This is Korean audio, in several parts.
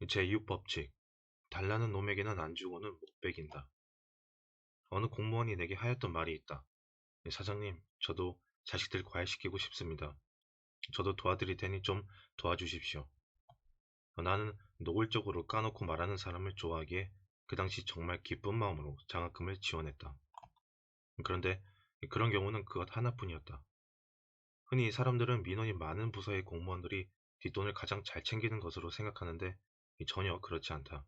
제6법칙, 달라는 놈에게는 안 주고는 못 베긴다. 어느 공무원이 내게 하였던 말이 있다. 사장님, 저도 자식들 과외시키고 싶습니다. 저도 도와드릴 테니 좀 도와주십시오. 나는 노골적으로 까놓고 말하는 사람을 좋아하기에 그 당시 정말 기쁜 마음으로 장학금을 지원했다. 그런데 그런 경우는 그것 하나뿐이었다. 흔히 사람들은 민원이 많은 부서의 공무원들이 뒷돈을 가장 잘 챙기는 것으로 생각하는데 전혀 그렇지 않다.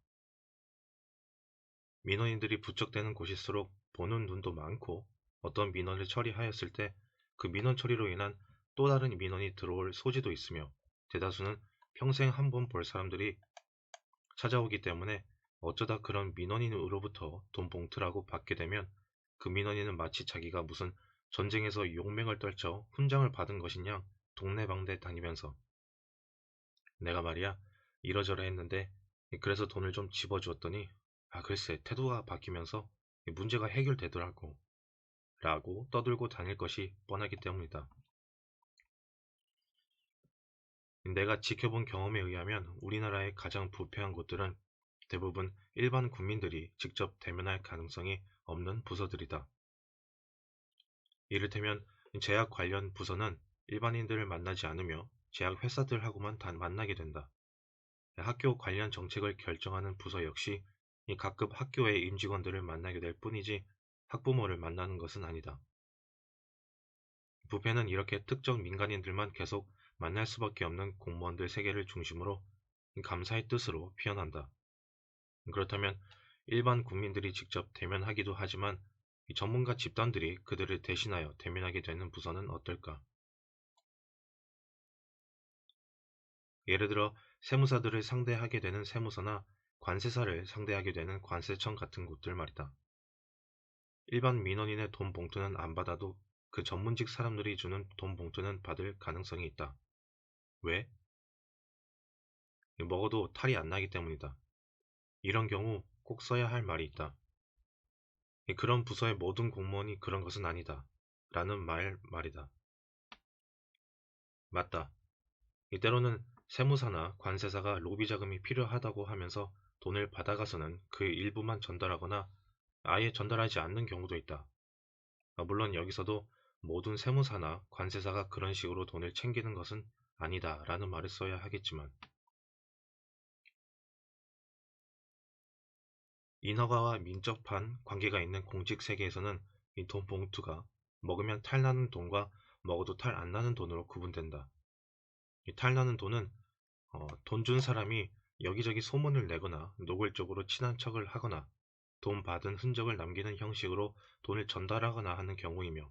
민원인들이 부쩍대는 곳일수록 보는 눈도 많고 어떤 민원을 처리하였을 때 그 민원 처리로 인한 또 다른 민원이 들어올 소지도 있으며 대다수는 평생 한 번 볼 사람들이 찾아오기 때문에 어쩌다 그런 민원인으로부터 돈 봉투라고 받게 되면 그 민원인은 마치 자기가 무슨 전쟁에서 용맹을 떨쳐 훈장을 받은 것이냐 동네방네 다니면서 내가 말이야 이러저러 했는데 그래서 돈을 좀 집어주었더니 글쎄 태도가 바뀌면서 문제가 해결되더라고 라고 떠들고 다닐 것이 뻔하기 때문이다. 내가 지켜본 경험에 의하면 우리나라의 가장 부패한 곳들은 대부분 일반 국민들이 직접 대면할 가능성이 없는 부서들이다. 이를테면 제약 관련 부서는 일반인들을 만나지 않으며 제약 회사들하고만 단 만나게 된다. 학교 관련 정책을 결정하는 부서 역시 이 각급 학교의 임직원들을 만나게 될 뿐이지 학부모를 만나는 것은 아니다. 부패는 이렇게 특정 민간인들만 계속 만날 수밖에 없는 공무원들 세계를 중심으로 감사의 뜻으로 표현한다. 그렇다면 일반 국민들이 직접 대면하기도 하지만 이 전문가 집단들이 그들을 대신하여 대면하게 되는 부서는 어떨까? 예를 들어 세무사들을 상대하게 되는 세무서나 관세사를 상대하게 되는 관세청 같은 곳들 말이다. 일반 민원인의 돈 봉투는 안 받아도 그 전문직 사람들이 주는 돈 봉투는 받을 가능성이 있다. 왜? 먹어도 탈이 안 나기 때문이다. 이런 경우 꼭 써야 할 말이 있다. 그런 부서의 모든 공무원이 그런 것은 아니다. 라는 말이다. 맞다. 때로는 세무사나 관세사가 로비 자금이 필요하다고 하면서 돈을 받아가서는 그 일부만 전달하거나 아예 전달하지 않는 경우도 있다. 물론 여기서도 모든 세무사나 관세사가 그런 식으로 돈을 챙기는 것은 아니다 라는 말을 써야 하겠지만 인허가와 민첩한 관계가 있는 공직 세계에서는 이 돈 봉투가 먹으면 탈나는 돈과 먹어도 탈 안 나는 돈으로 구분된다. 이 탈나는 돈은 돈 준 사람이 여기저기 소문을 내거나 노골적으로 친한 척을 하거나 돈 받은 흔적을 남기는 형식으로 돈을 전달하거나 하는 경우이며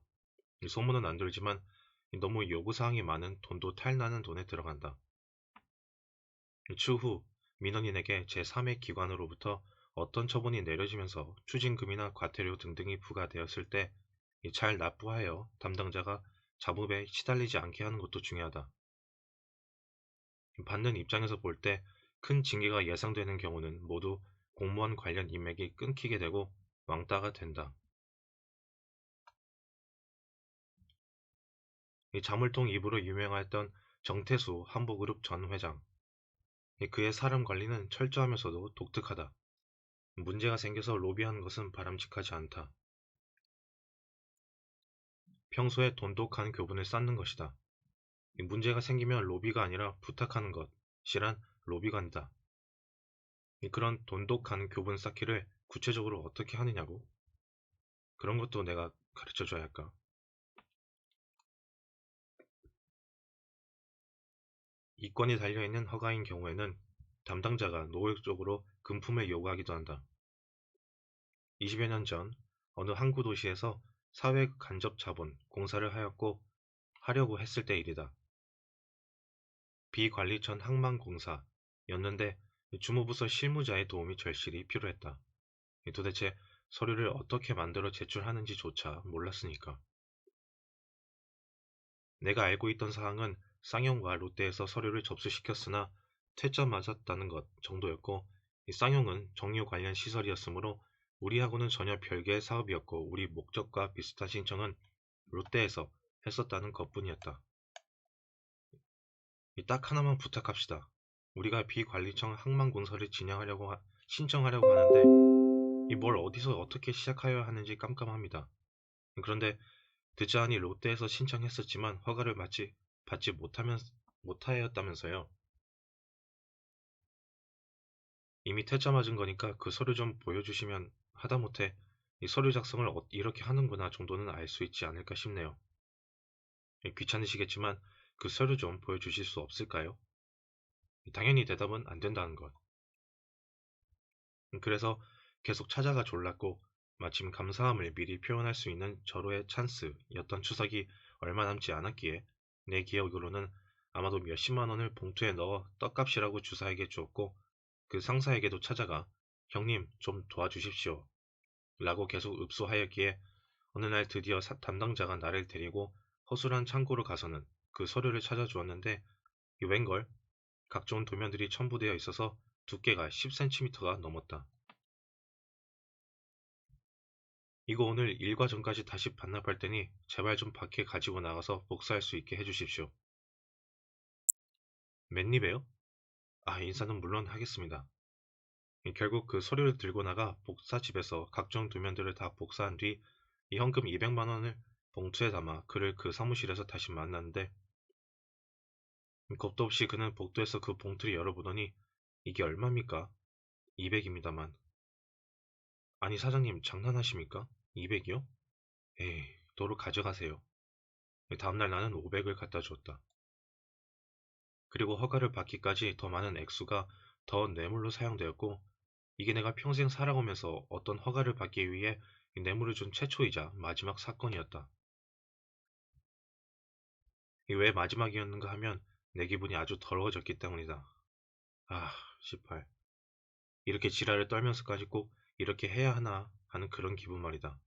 소문은 안 돌지만 너무 요구사항이 많은 돈도 탈나는 돈에 들어간다. 추후 민원인에게 제3의 기관으로부터 어떤 처분이 내려지면서 추징금이나 과태료 등등이 부과되었을 때 잘 납부하여 담당자가 잡음에 시달리지 않게 하는 것도 중요하다. 받는 입장에서 볼 때 큰 징계가 예상되는 경우는 모두 공무원 관련 인맥이 끊기게 되고 왕따가 된다. 이 자물통 입으로 유명했던 정태수 한보그룹 전 회장. 그의 사람 관리는 철저하면서도 독특하다. 문제가 생겨서 로비하는 것은 바람직하지 않다. 평소에 돈독한 교분을 쌓는 것이다. 문제가 생기면 로비가 아니라 부탁하는 것이란 로비관이다. 그런 돈독한 교분 쌓기를 구체적으로 어떻게 하느냐고? 그런 것도 내가 가르쳐줘야 할까? 이권이 달려있는 허가인 경우에는 담당자가 노골적으로 금품을 요구하기도 한다. 20여 년 전 어느 항구 도시에서 사회 간접 자본 공사를 하려고 했을 때 일이다. 비관리천 항만공사였는데 주무부서 실무자의 도움이 절실히 필요했다. 도대체 서류를 어떻게 만들어 제출하는지조차 몰랐으니까. 내가 알고 있던 사항은 쌍용과 롯데에서 서류를 접수시켰으나 퇴짜 맞았다는 것 정도였고 쌍용은 정유 관련 시설이었으므로 우리하고는 전혀 별개의 사업이었고 우리 목적과 비슷한 신청은 롯데에서 했었다는 것뿐이었다. 딱 하나만 부탁합시다. 우리가 비관리청 항만공사를 신청하려고 하는데 이 뭘 어디서 어떻게 시작하여야 하는지 깜깜합니다. 그런데 듣자하니 롯데에서 신청했었지만 허가를 받지 못하였다면서요. 이미 퇴짜 맞은 거니까 그 서류 좀 보여주시면 하다못해 이 서류 작성을 이렇게 하는구나 정도는 알 수 있지 않을까 싶네요. 귀찮으시겠지만 그 서류 좀 보여주실 수 없을까요? 당연히 대답은 안 된다는 것. 그래서 계속 찾아가 졸랐고 마침 감사함을 미리 표현할 수 있는 절호의 찬스였던 추석이 얼마 남지 않았기에 내 기억으로는 아마도 몇십만 원을 봉투에 넣어 떡값이라고 주사에게 주었고 그 상사에게도 찾아가 형님 좀 도와주십시오 라고 계속 읍소하였기에 어느 날 드디어 담당자가 나를 데리고 허술한 창고로 가서는 그 서류를 찾아주었는데 웬걸 각종 도면들이 첨부되어 있어서 두께가 10cm가 넘었다. 이거 오늘 일과 전까지 다시 반납할 테니 제발 좀 밖에 가지고 나가서 복사할 수 있게 해주십시오. 맨입에요? 아, 인사는 물론 하겠습니다. 결국 그 서류를 들고 나가 복사집에서 각종 도면들을 다 복사한 뒤 이 현금 200만 원을 봉투에 담아 그를 그 사무실에서 다시 만났는데 겁도 없이 그는 복도에서 그 봉투를 열어보더니 이게 얼마입니까? 200입니다만. 아니 사장님 장난하십니까? 200이요? 에이, 도로 가져가세요. 다음날 나는 500을 갖다 주었다. 그리고 허가를 받기까지 더 많은 액수가 더 뇌물로 사용되었고 이게 내가 평생 살아오면서 어떤 허가를 받기 위해 뇌물을 준 최초이자 마지막 사건이었다. 왜 마지막이었는가 하면 내 기분이 아주 더러워졌기 때문이다. 아, 18. 이렇게 지랄을 떨면서까지 꼭 이렇게 해야 하나 하는 그런 기분 말이다.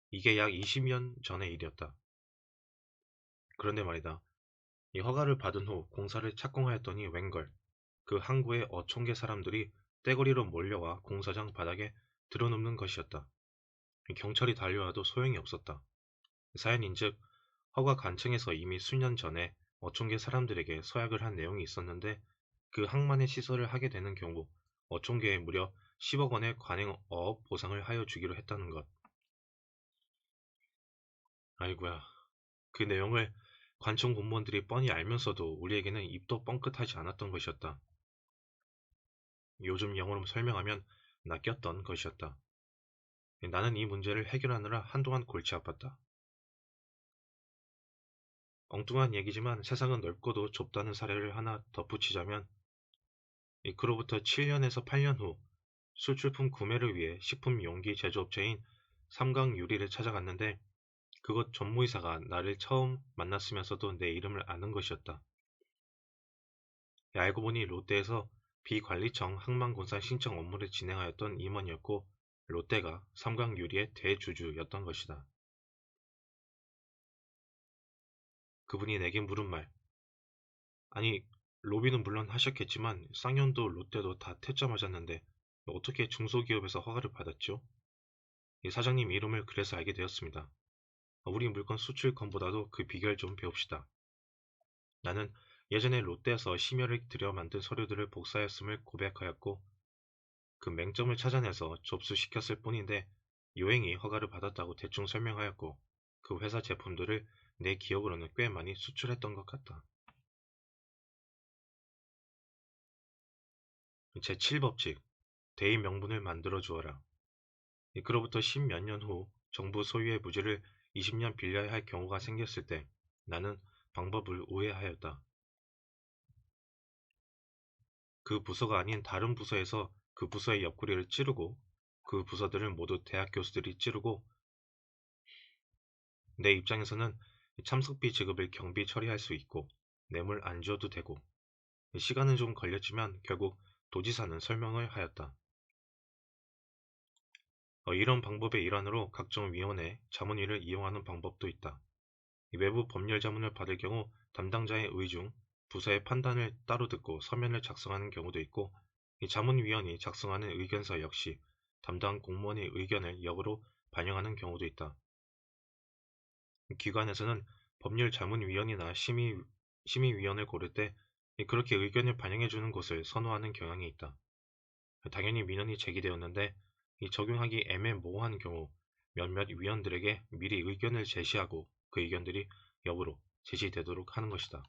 이게 약 20년 전의 일이었다. 그런데 말이다. 이 허가를 받은 후 공사를 착공하였더니 웬걸 그 항구의 어촌계 사람들이 떼거리로 몰려와 공사장 바닥에 드러눕는 것이었다. 경찰이 달려와도 소용이 없었다. 사연인즉 허가 간청에서 이미 수년 전에 어촌계 사람들에게 서약을 한 내용이 있었는데 그 항만의 시설을 하게 되는 경우 어촌계에 무려 10억 원의 관행어업 보상을 하여 주기로 했다는 것. 아이고야. 그 내용을 관청 공무원들이 뻔히 알면서도 우리에게는 입도 뻥끗하지 않았던 것이었다. 요즘 영어로 설명하면 낚였던 것이었다. 나는 이 문제를 해결하느라 한동안 골치 아팠다. 엉뚱한 얘기지만 세상은 넓고도 좁다는 사례를 하나 덧붙이자면 그로부터 7년에서 8년 후 수출품 구매를 위해 식품 용기 제조업체인 삼강유리를 찾아갔는데 그곳 전무이사가 나를 처음 만났으면서도 내 이름을 아는 것이었다. 알고 보니 롯데에서 비관리청 항만공사 신청 업무를 진행하였던 임원이었고 롯데가 삼강유리의 대주주였던 것이다. 그분이 내게 물은 말. 아니, 로비는 물론 하셨겠지만 쌍년도 롯데도 다 퇴짜 맞았는데 어떻게 중소기업에서 허가를 받았죠? 이 사장님 이름을 그래서 알게 되었습니다. 우리 물건 수출권보다도 그 비결 좀 배웁시다. 나는 예전에 롯데에서 심혈을 들여 만든 서류들을 복사했음을 고백하였고 그 맹점을 찾아내서 접수시켰을 뿐인데 요행이 허가를 받았다고 대충 설명하였고 그 회사 제품들을 내 기억으로는 꽤 많이 수출했던 것 같다. 제7법칙 대의 명분을 만들어 주어라. 그로부터 10몇 년 후 정부 소유의 부지를 20년 빌려야 할 경우가 생겼을 때 나는 방법을 우회하였다. 그 부서가 아닌 다른 부서에서 그 부서의 옆구리를 찌르고 그 부서들을 모두 대학 교수들이 찌르고 내 입장에서는 참석비 지급을 경비 처리할 수 있고 뇌물 안 줘도 되고 시간은 좀 걸렸지만 결국 도지사는 설명을 하였다. 이런 방법의 일환으로 각종 위원회, 자문위를 이용하는 방법도 있다. 외부 법률 자문을 받을 경우 담당자의 의중, 부서의 판단을 따로 듣고 서면을 작성하는 경우도 있고 이 자문위원이 작성하는 의견서 역시 담당 공무원의 의견을 역으로 반영하는 경우도 있다. 기관에서는 법률 자문위원이나 심의위원을 고를 때 그렇게 의견을 반영해주는 곳을 선호하는 경향이 있다. 당연히 민원이 제기되었는데 이 적용하기 애매모호한 경우 몇몇 위원들에게 미리 의견을 제시하고 그 의견들이 역으로 제시되도록 하는 것이다.